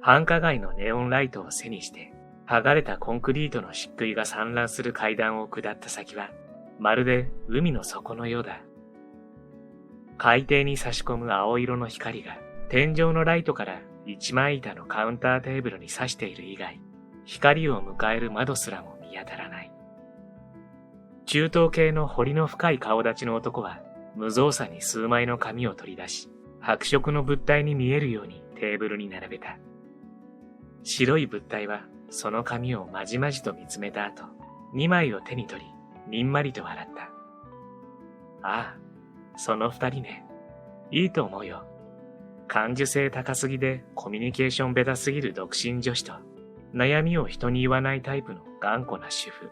繁華街のネオンライトを背にして、剥がれたコンクリートの漆喰が散乱する階段を下った先は、まるで海の底のようだ。海底に差し込む青色の光が、天井のライトから一枚板のカウンターテーブルに差している以外、光を迎える窓すらも見当たらない。中東系の彫りの深い顔立ちの男は、無造作に数枚の紙を取り出し、白色の物体に見えるようにテーブルに並べた。白い物体はその紙をまじまじと見つめた後、2枚を手に取り、にんまりと笑った。ああ、その2人ね。いいと思うよ。感受性高すぎでコミュニケーションベタすぎる独身女子と、悩みを人に言わないタイプの頑固な主婦。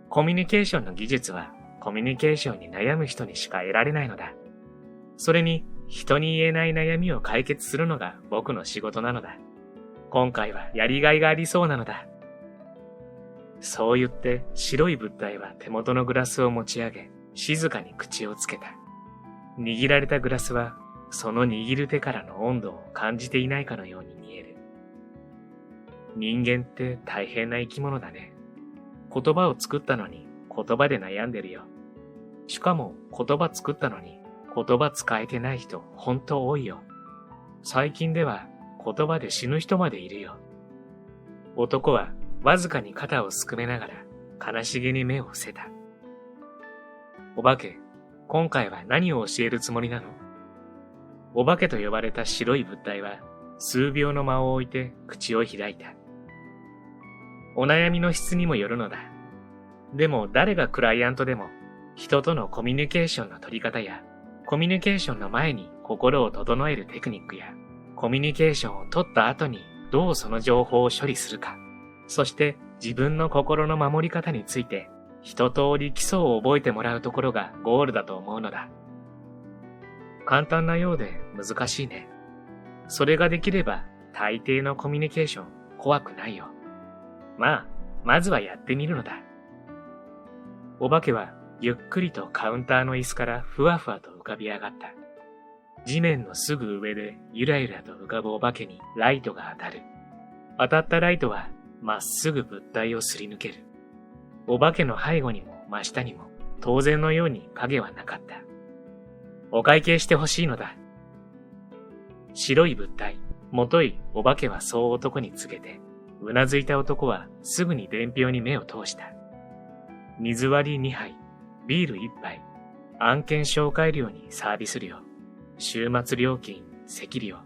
コミュニケーションの技術はコミュニケーションに悩む人にしか得られないのだ。それに人に言えない悩みを解決するのが僕の仕事なのだ。今回はやりがいがありそうなのだ。そう言って白い物体は手元のグラスを持ち上げ、静かに口をつけた。握られたグラスはその握る手からの温度を感じていないかのように見える。人間って大変な生き物だね。言葉を作ったのに言葉で悩んでるよ。しかも言葉作ったのに言葉使えてない人ほんと多いよ。最近では言葉で死ぬ人までいるよ。男はわずかに肩をすくめながら悲しげに目を伏せた。お化け、今回は何を教えるつもりなの？お化けと呼ばれた白い物体は数秒の間を置いて口を開いた。お悩みの質にもよるのだ。でも誰がクライアントでも人とのコミュニケーションの取り方やコミュニケーションの前に心を整えるテクニックやコミュニケーションを取った後にどうその情報を処理するか、そして自分の心の守り方について一通り基礎を覚えてもらうところがゴールだと思うのだ。簡単なようで難しいね。それができれば大抵のコミュニケーション怖くないよ。まずはやってみるのだ。お化けはゆっくりとカウンターの椅子からふわふわと浮かび上がった。地面のすぐ上でゆらゆらと浮かぶお化けにライトが当たる。当たったライトはまっすぐ物体をすり抜ける。お化けの背後にも真下にも当然のように影はなかった。お会計してほしいのだ。白い物体、もといお化けはそう男に告げて、うなずいた男はすぐに伝票に目を通した。水割り2杯、ビール1杯、案件紹介料にサービス料、週末料金、席料、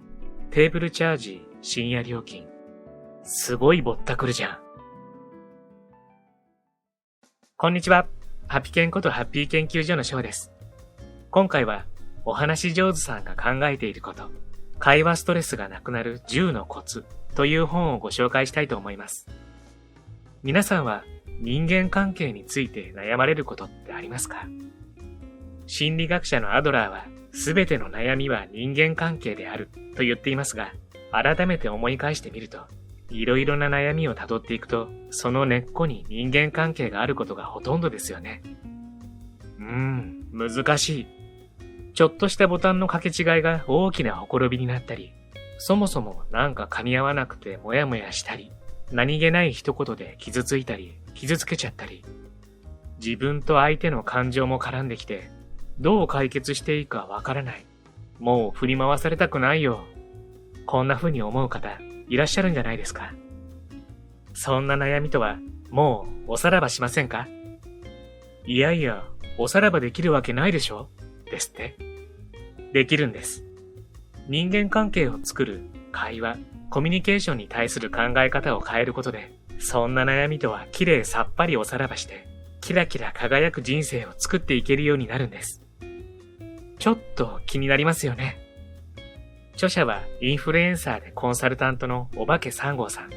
テーブルチャージ、深夜料金。すごいぼったくるじゃん。こんにちは。ハピケンことハッピー研究所の翔です。今回はお話上手さんが考えていること、会話ストレスがなくなる10のコツという本をご紹介したいと思います。皆さんは人間関係について悩まれることってありますか？心理学者のアドラーはすべての悩みは人間関係であると言っていますが、改めて思い返してみると、いろいろな悩みをたどっていくと、その根っこに人間関係があることがほとんどですよね。難しい。ちょっとしたボタンの掛け違いが大きなほころびになったり、そもそもなんか噛み合わなくてモヤモヤしたり、何気ない一言で傷ついたり、傷つけちゃったり、自分と相手の感情も絡んできて、どう解決していいかわからない。もう振り回されたくないよ。こんな風に思う方、いらっしゃるんじゃないですか。そんな悩みとは、もうおさらばしませんか？いやいや、おさらばできるわけないでしょ？ですって。できるんです。人間関係を作る会話、コミュニケーションに対する考え方を変えることで、そんな悩みとはきれいさっぱりおさらばして、キラキラ輝く人生を作っていけるようになるんです。ちょっと気になりますよね。著者はインフルエンサーでコンサルタントのおばけ3号さん。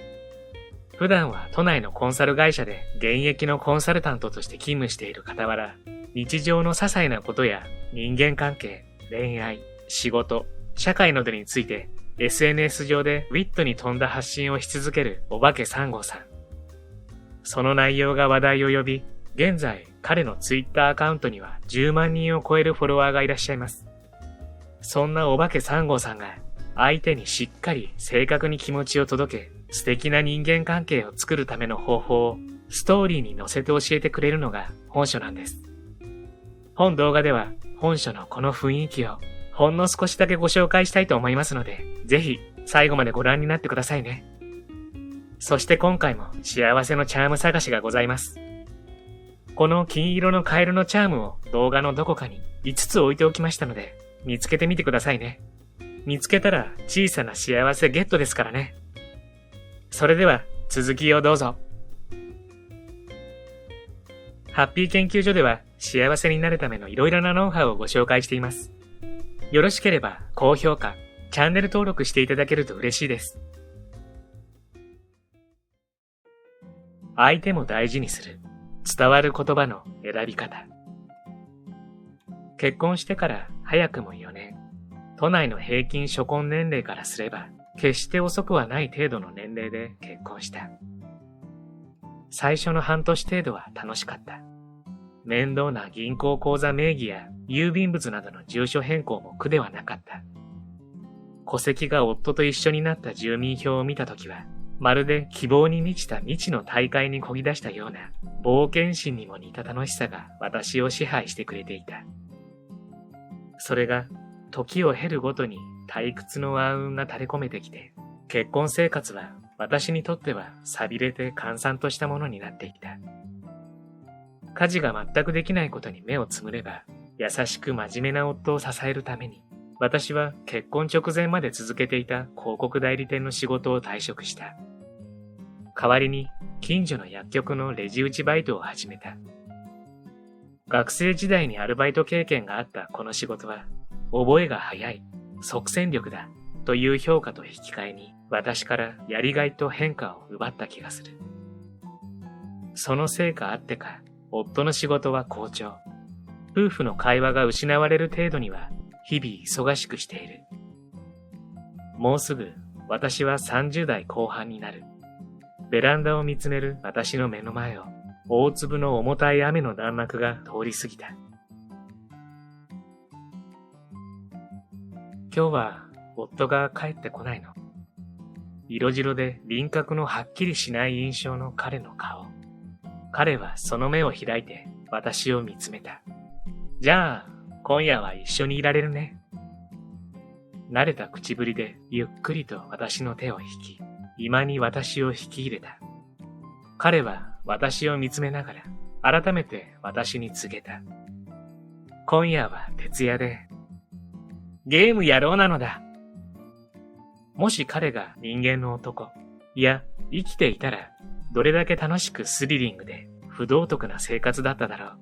普段は都内のコンサル会社で現役のコンサルタントとして勤務している傍ら、日常の些細なことや人間関係、恋愛、仕事、社会などについて SNS 上でウィットに富んだ発信をし続けるおばけ3号さん。その内容が話題を呼び、現在彼のツイッターアカウントには10万人を超えるフォロワーがいらっしゃいます。そんなおばけ3号さんが相手にしっかり正確に気持ちを届け、素敵な人間関係を作るための方法をストーリーに乗せて教えてくれるのが本書なんです。本動画では本書のこの雰囲気をほんの少しだけご紹介したいと思いますので、ぜひ最後までご覧になってくださいね。そして今回も幸せのチャーム探しがございます。この金色のカエルのチャームを動画のどこかに5つ置いておきましたので、見つけてみてくださいね。見つけたら小さな幸せゲットですからね。それでは続きをどうぞ。ハッピー研究所では幸せになるためのいろいろなノウハウをご紹介しています。よろしければ高評価、チャンネル登録していただけると嬉しいです。相手も大事にする、伝わる言葉の選び方。結婚してから早くも4年、都内の平均初婚年齢からすれば、決して遅くはない程度の年齢で結婚した。最初の半年程度は楽しかった。面倒な銀行口座名義や郵便物などの住所変更も苦ではなかった。戸籍が夫と一緒になった住民票を見たときは、まるで希望に満ちた未知の大海に漕ぎ出したような冒険心にも似た楽しさが私を支配してくれていた。それが時を経るごとに退屈の暗雲が垂れ込めてきて、結婚生活は私にとっては寂れて閑散としたものになっていた。家事が全くできないことに目をつむれば、優しく真面目な夫を支えるために、私は結婚直前まで続けていた広告代理店の仕事を退職した。代わりに近所の薬局のレジ打ちバイトを始めた。学生時代にアルバイト経験があったこの仕事は、覚えが早い、即戦力だという評価と引き換えに、私からやりがいと変化を奪った気がする。その成果あってか、夫の仕事は好調。夫婦の会話が失われる程度には、日々忙しくしている。もうすぐ私は30代後半になる。ベランダを見つめる私の目の前を大粒の重たい雨の弾幕が通り過ぎた。今日は夫が帰ってこないの。色白で輪郭のはっきりしない印象の彼の顔。彼はその目を開いて私を見つめた。じゃあ、今夜は一緒にいられるね。慣れた口ぶりでゆっくりと私の手を引き、居間に私を引き入れた。彼は私を見つめながら改めて私に告げた。今夜は徹夜で、ゲームやろうなのだ。もし彼が人間の男、いや生きていたら、どれだけ楽しくスリリングで不道徳な生活だっただろう。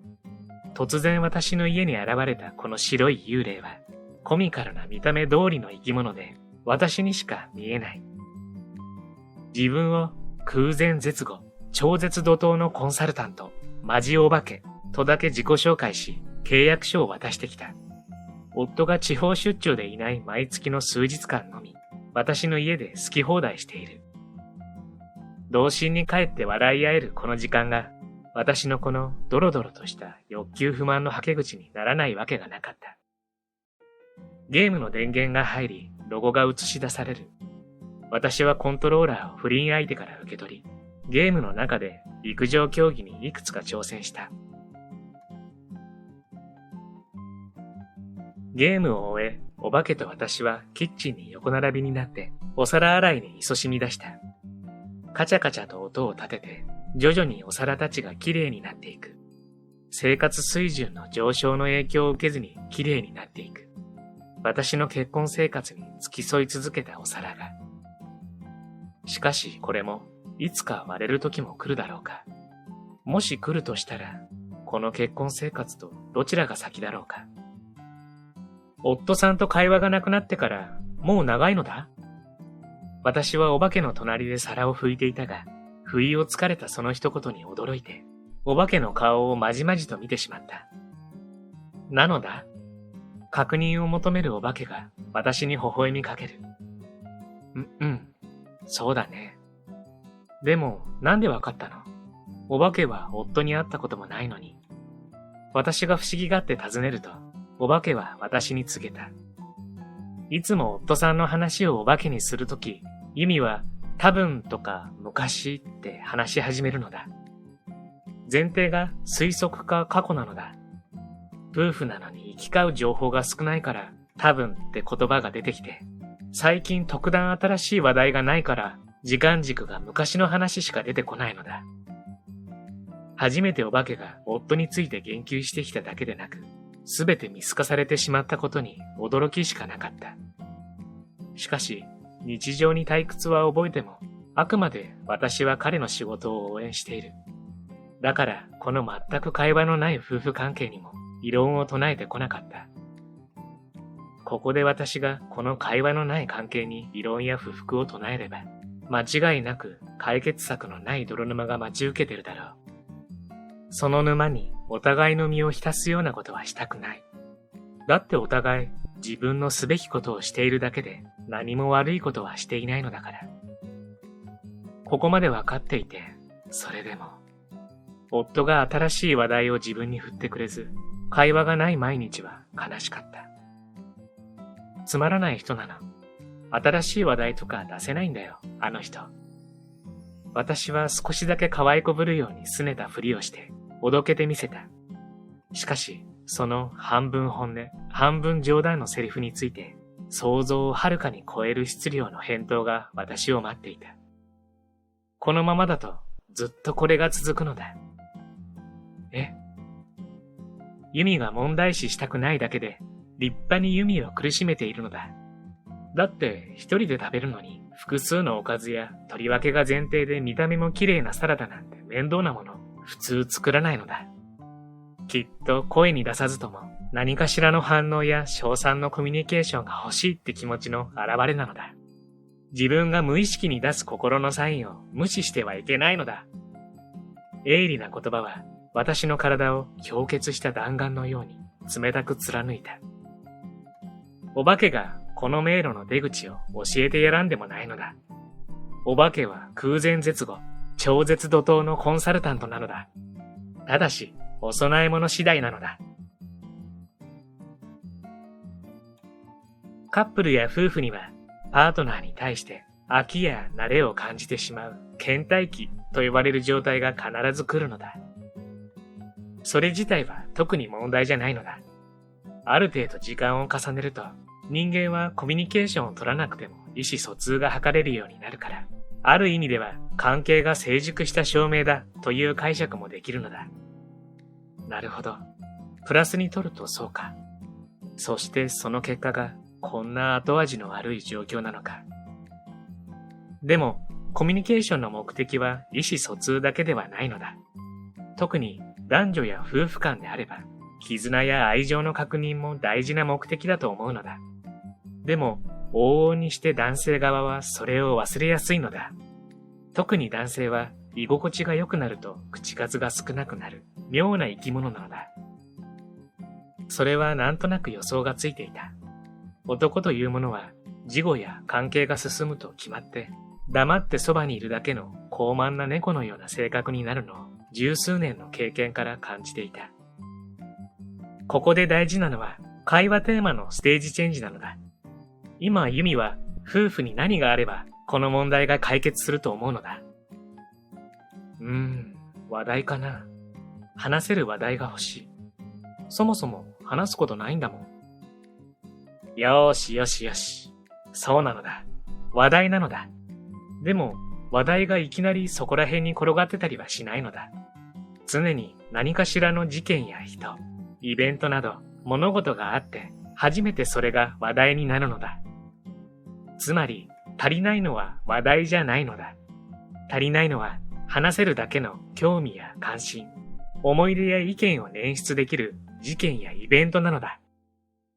突然私の家に現れたこの白い幽霊は、コミカルな見た目通りの生き物で、私にしか見えない。自分を空前絶後、超絶怒涛のコンサルタント、マジお化けとだけ自己紹介し、契約書を渡してきた。夫が地方出張でいない毎月の数日間のみ、私の家で好き放題している。童心に帰って笑い合えるこの時間が、私のこのドロドロとした欲求不満のはけ口にならないわけがなかった。ゲームの電源が入り、ロゴが映し出される。私はコントローラーを不倫相手から受け取り、ゲームの中で陸上競技にいくつか挑戦した。ゲームを終え、お化けと私はキッチンに横並びになってお皿洗いに勤しみ出した。カチャカチャと音を立てて、徐々にお皿たちがきれいになっていく。生活水準の上昇の影響を受けずにきれいになっていく。私の結婚生活に付き添い続けたお皿が。しかしこれもいつか割れる時も来るだろうか。もし来るとしたら、この結婚生活とどちらが先だろうか。夫さんと会話がなくなってからもう長いのだ？私はお化けの隣で皿を拭いていたが、不意をつかれたその一言に驚いて、お化けの顔をまじまじと見てしまった。なのだ？確認を求めるお化けが私に微笑みかける。そうだね。でもなんでわかったの？お化けは夫に会ったこともないのに。私が不思議がって尋ねると、お化けは私に告げた。いつも夫さんの話をお化けにするとき、ユミは多分とか昔って話し始めるのだ。前提が推測か過去なのだ。夫婦なのに行き交う情報が少ないから多分って言葉が出てきて、最近特段新しい話題がないから時間軸が昔の話しか出てこないのだ。初めてお化けが夫について言及してきただけでなく、すべて見透かされてしまったことに驚きしかなかった。しかし、日常に退屈は覚えても、あくまで私は彼の仕事を応援している。だから、この全く会話のない夫婦関係にも異論を唱えてこなかった。ここで私がこの会話のない関係に異論や不服を唱えれば、間違いなく解決策のない泥沼が待ち受けてるだろう。その沼にお互いの身を浸すようなことはしたくない。だってお互い自分のすべきことをしているだけで何も悪いことはしていないのだから。ここまで分かっていて、それでも、夫が新しい話題を自分に振ってくれず、会話がない毎日は悲しかった。つまらない人なの。新しい話題とか出せないんだよ、あの人。私は少しだけ可愛こぶるように拗ねたふりをして、おどけてみせた。しかし、その半分本音、半分冗談のセリフについて、想像をはるかに超える質量の返答が私を待っていた。このままだと、ずっとこれが続くのだ。ユミが問題視したくないだけで、立派にユミを苦しめているのだ。だって一人で食べるのに複数のおかずや取り分けが前提で見た目も綺麗なサラダなんて面倒なもの普通作らないのだ。きっと声に出さずとも何かしらの反応や称賛のコミュニケーションが欲しいって気持ちの表れなのだ。自分が無意識に出す心のサインを無視してはいけないのだ。鋭利な言葉は私の体を氷結した弾丸のように冷たく貫いた。お化けがこの迷路の出口を教えてやらんでもないのだ。お化けは空前絶後、超絶怒涛のコンサルタントなのだ。ただし、お供え物次第なのだ。カップルや夫婦には、パートナーに対して飽きや慣れを感じてしまう倦怠期と呼ばれる状態が必ず来るのだ。それ自体は特に問題じゃないのだ。ある程度時間を重ねると、人間はコミュニケーションを取らなくても意思疎通が図れるようになるから、ある意味では関係が成熟した証明だという解釈もできるのだ。なるほど。プラスに取るとそうか。そしてその結果がこんな後味の悪い状況なのか。でも、コミュニケーションの目的は意思疎通だけではないのだ。特に男女や夫婦間であれば、絆や愛情の確認も大事な目的だと思うのだ。でも、往々にして男性側はそれを忘れやすいのだ。特に男性は居心地が良くなると口数が少なくなる妙な生き物なのだ。それはなんとなく予想がついていた。男というものは事後や関係が進むと決まって黙ってそばにいるだけの高慢な猫のような性格になるのを十数年の経験から感じていた。ここで大事なのは会話テーマのステージチェンジなのだ。今ユミは夫婦に何があればこの問題が解決すると思うのだ。話題かな。話せる話題が欲しい。そもそも話すことないんだもん。よーしよしよし。そうなのだ。話題なのだ。でも話題がいきなりそこら辺に転がってたりはしないのだ。常に何かしらの事件や人、イベントなど物事があって初めてそれが話題になるのだ。つまり足りないのは話題じゃないのだ。足りないのは話せるだけの興味や関心、思い出や意見を捻出できる事件やイベントなのだ。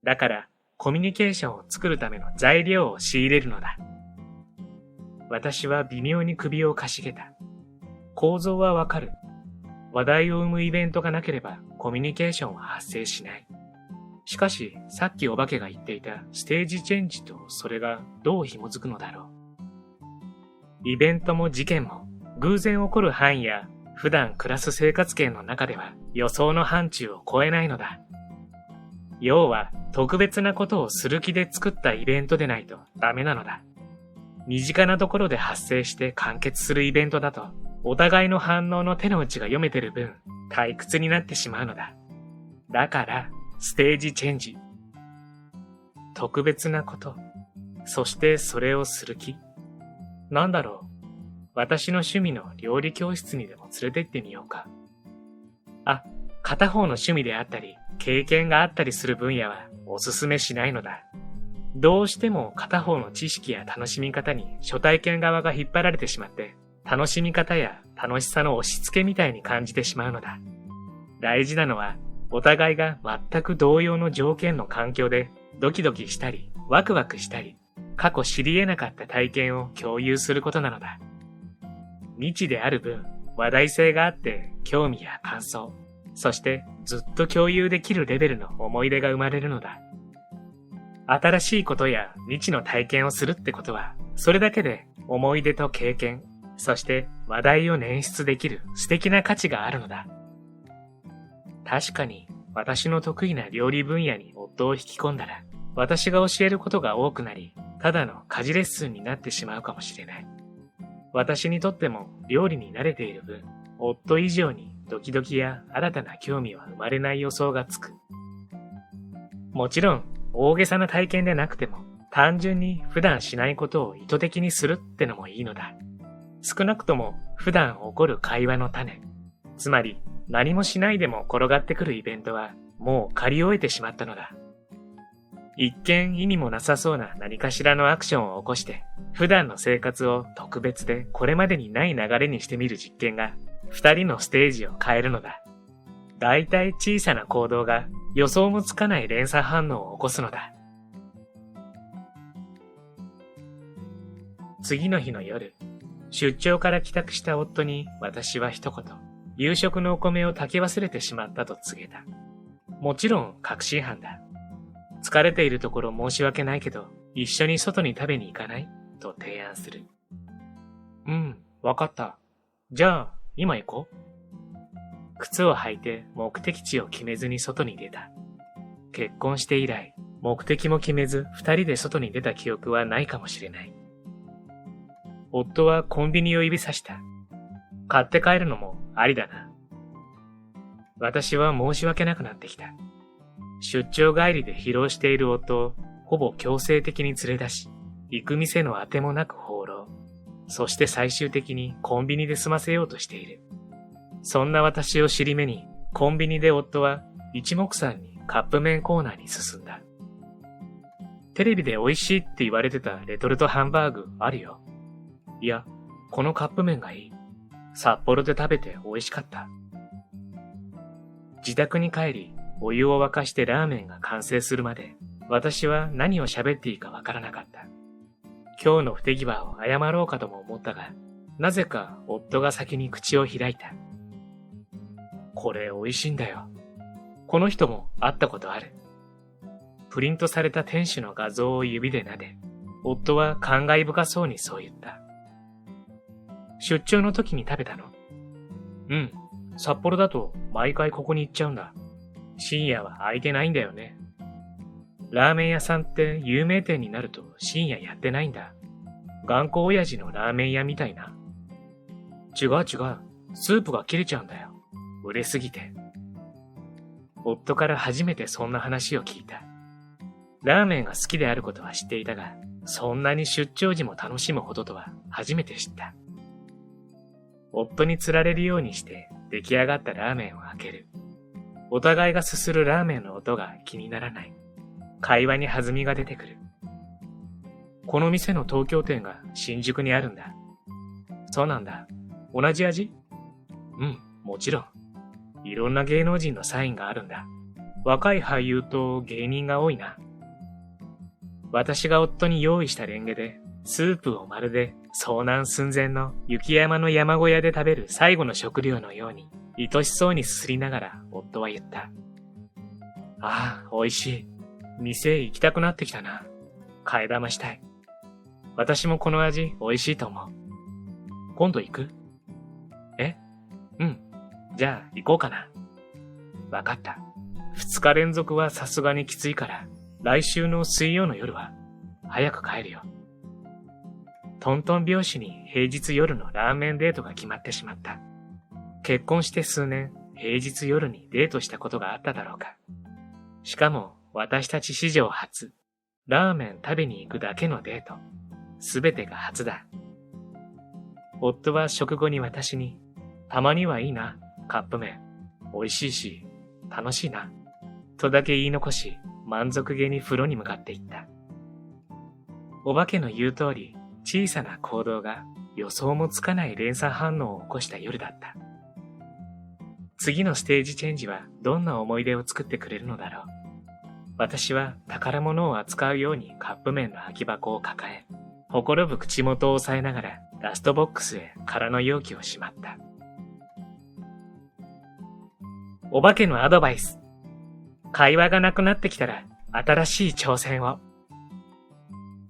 だからコミュニケーションを作るための材料を仕入れるのだ。私は微妙に首をかしげた。構造はわかる。話題を生むイベントがなければコミュニケーションは発生しない。しかし、さっきお化けが言っていたステージチェンジとそれがどう紐づくのだろう。イベントも事件も偶然起こる範囲や普段暮らす生活圏の中では予想の範疇を超えないのだ。要は特別なことをする気で作ったイベントでないとダメなのだ。身近なところで発生して完結するイベントだと、お互いの反応の手の内が読めてる分、退屈になってしまうのだ。だから、ステージチェンジ。特別なこと。そしてそれをする気。なんだろう。私の趣味の料理教室にでも連れて行ってみようか。あ、片方の趣味であったり、経験があったりする分野はおすすめしないのだ。どうしても片方の知識や楽しみ方に初体験側が引っ張られてしまって、楽しみ方や楽しさの押し付けみたいに感じてしまうのだ。大事なのは、お互いが全く同様の条件の環境でドキドキしたり、ワクワクしたり、過去知り得なかった体験を共有することなのだ。未知である分、話題性があって興味や感想、そしてずっと共有できるレベルの思い出が生まれるのだ。新しいことや未知の体験をするってことは、それだけで思い出と経験、そして話題を捻出できる素敵な価値があるのだ。確かに私の得意な料理分野に夫を引き込んだら、私が教えることが多くなり、ただの家事レッスンになってしまうかもしれない。私にとっても料理に慣れている分、夫以上にドキドキや新たな興味は生まれない予想がつく。もちろん、大げさな体験でなくても、単純に普段しないことを意図的にするってのもいいのだ。少なくとも普段起こる会話の種、つまり何もしないでも転がってくるイベントはもう借り終えてしまったのだ。一見意味もなさそうな何かしらのアクションを起こして、普段の生活を特別でこれまでにない流れにしてみる実験が、二人のステージを変えるのだ。だいたい小さな行動が予想もつかない連鎖反応を起こすのだ。次の日の夜、出張から帰宅した夫に私は一言、夕食のお米を炊き忘れてしまったと告げた。もちろん確信犯だ。疲れているところ申し訳ないけど、一緒に外に食べに行かない？と提案する。わかった。じゃあ、今行こう。靴を履いて目的地を決めずに外に出た。結婚して以来、目的も決めず二人で外に出た記憶はないかもしれない。夫はコンビニを指さした。買って帰るのもありだな。私は申し訳なくなってきた。出張帰りで疲労している夫をほぼ強制的に連れ出し、行く店のあてもなく放浪。そして最終的にコンビニで済ませようとしている。そんな私を尻目に、コンビニで夫は一目散にカップ麺コーナーに進んだ。テレビで美味しいって言われてたレトルトハンバーグあるよ。いや、このカップ麺がいい。札幌で食べて美味しかった。自宅に帰り、お湯を沸かしてラーメンが完成するまで、私は何を喋っていいかわからなかった。今日の不手際を謝ろうかとも思ったが、なぜか夫が先に口を開いた。これ美味しいんだよ。この人も会ったことある。プリントされた店主の画像を指で撫で、夫は感慨深そうにそう言った。出張の時に食べたの？札幌だと毎回ここに行っちゃうんだ。深夜は空いてないんだよね。ラーメン屋さんって有名店になると深夜やってないんだ。頑固親父のラーメン屋みたいな。違う、スープが切れちゃうんだよ。売れすぎて。夫から初めてそんな話を聞いた。ラーメンが好きであることは知っていたが、そんなに出張時も楽しむほどとは初めて知った。夫に釣られるようにして出来上がったラーメンを開ける。お互いがすするラーメンの音が気にならない。会話に弾みが出てくる。この店の東京店が新宿にあるんだ。そうなんだ。同じ味？もちろん。いろんな芸能人のサインがあるんだ。若い俳優と芸人が多いな。私が夫に用意したレンゲで、スープをまるで遭難寸前の雪山の山小屋で食べる最後の食料のように、愛しそうにすすりながら夫は言った。ああ、美味しい。店行きたくなってきたな。替え玉したい。私もこの味美味しいと思う。今度行く？じゃあ行こうかな。わかった。2日連続はさすがにきついから、来週の水曜の夜は早く帰るよ。トントン拍子に平日夜のラーメンデートが決まってしまった。結婚して数年、平日夜にデートしたことがあっただろうか。しかも私たち史上初、ラーメン食べに行くだけのデート。すべてが初だ。夫は食後に私に、たまにはいいな、カップ麺。美味しいし、楽しいな。とだけ言い残し、満足げに風呂に向かっていった。お化けの言う通り、小さな行動が予想もつかない連鎖反応を起こした夜だった。次のステージチェンジはどんな思い出を作ってくれるのだろう。私は宝物を扱うようにカップ麺の空き箱を抱え、ほころぶ口元を押さえながらラストボックスへ空の容器をしまった。お化けのアドバイス。会話がなくなってきたら新しい挑戦を。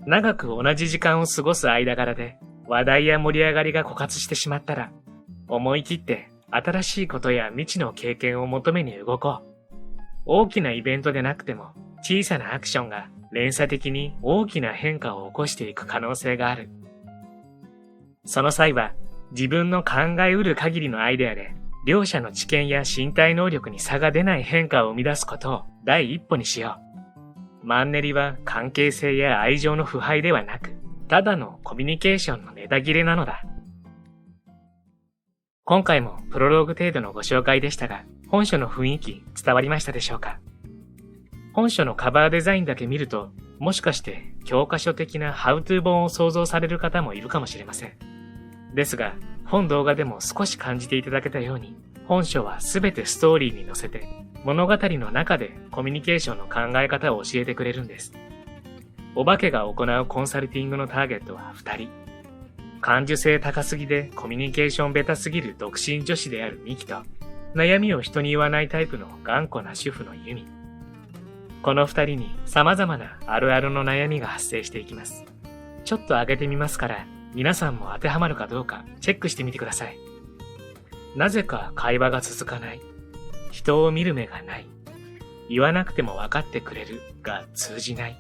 長く同じ時間を過ごす間柄で話題や盛り上がりが枯渇してしまったら、思い切って新しいことや未知の経験を求めに動こう。大きなイベントでなくても小さなアクションが連鎖的に大きな変化を起こしていく可能性がある。その際は自分の考えうる限りのアイデアで両者の知見や身体能力に差が出ない変化を生み出すことを第一歩にしよう。マンネリは関係性や愛情の腐敗ではなく、ただのコミュニケーションのネタ切れなのだ。今回もプロローグ程度のご紹介でしたが、本書の雰囲気伝わりましたでしょうか？本書のカバーデザインだけ見ると、もしかして教科書的なハウトゥー本を想像される方もいるかもしれません。ですが、本動画でも少し感じていただけたように、本書はすべてストーリーに載せて、物語の中でコミュニケーションの考え方を教えてくれるんです。お化けが行うコンサルティングのターゲットは2人。感受性高すぎでコミュニケーションベタすぎる独身女子であるミキと、悩みを人に言わないタイプの頑固な主婦のユミ。この2人に様々なあるあるの悩みが発生していきます。ちょっと上げてみますから、皆さんも当てはまるかどうかチェックしてみてください。なぜか会話が続かない。人を見る目がない。言わなくても分かってくれるが通じない。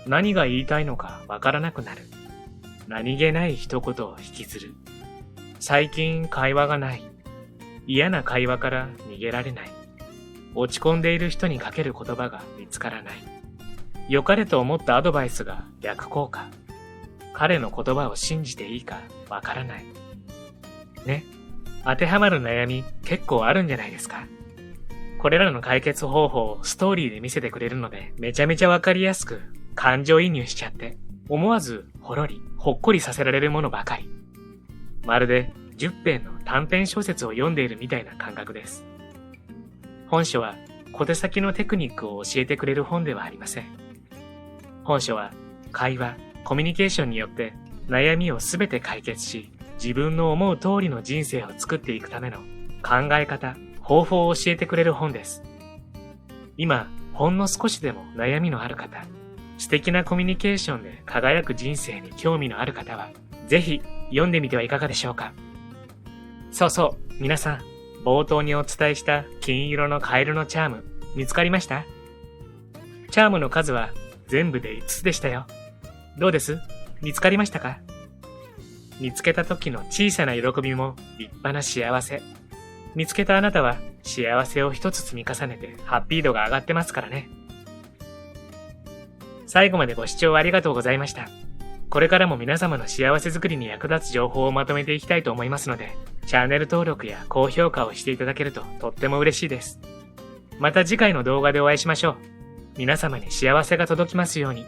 何が言いたいのか分からなくなる。何気ない一言を引きずる。最近会話がない。嫌な会話から逃げられない。落ち込んでいる人にかける言葉が見つからない。良かれと思ったアドバイスが逆効果。彼の言葉を信じていいかわからない。ね、当てはまる悩み結構あるんじゃないですか？これらの解決方法をストーリーで見せてくれるので、めちゃめちゃわかりやすく感情移入しちゃって、思わずほろり、ほっこりさせられるものばかり。まるで10編の短編小説を読んでいるみたいな感覚です。本書は小手先のテクニックを教えてくれる本ではありません。本書は会話、コミュニケーションによって悩みをすべて解決し、自分の思う通りの人生を作っていくための考え方、方法を教えてくれる本です。今、ほんの少しでも悩みのある方、素敵なコミュニケーションで輝く人生に興味のある方は、ぜひ読んでみてはいかがでしょうか。そうそう、皆さん、冒頭にお伝えした金色のカエルのチャーム、見つかりました？チャームの数は全部で5つでしたよ。どうです？見つかりましたか？見つけた時の小さな喜びも立派な幸せ。見つけたあなたは幸せを一つ積み重ねてハッピー度が上がってますからね。最後までご視聴ありがとうございました。これからも皆様の幸せづくりに役立つ情報をまとめていきたいと思いますので、チャンネル登録や高評価をしていただけるととっても嬉しいです。また次回の動画でお会いしましょう。皆様に幸せが届きますように。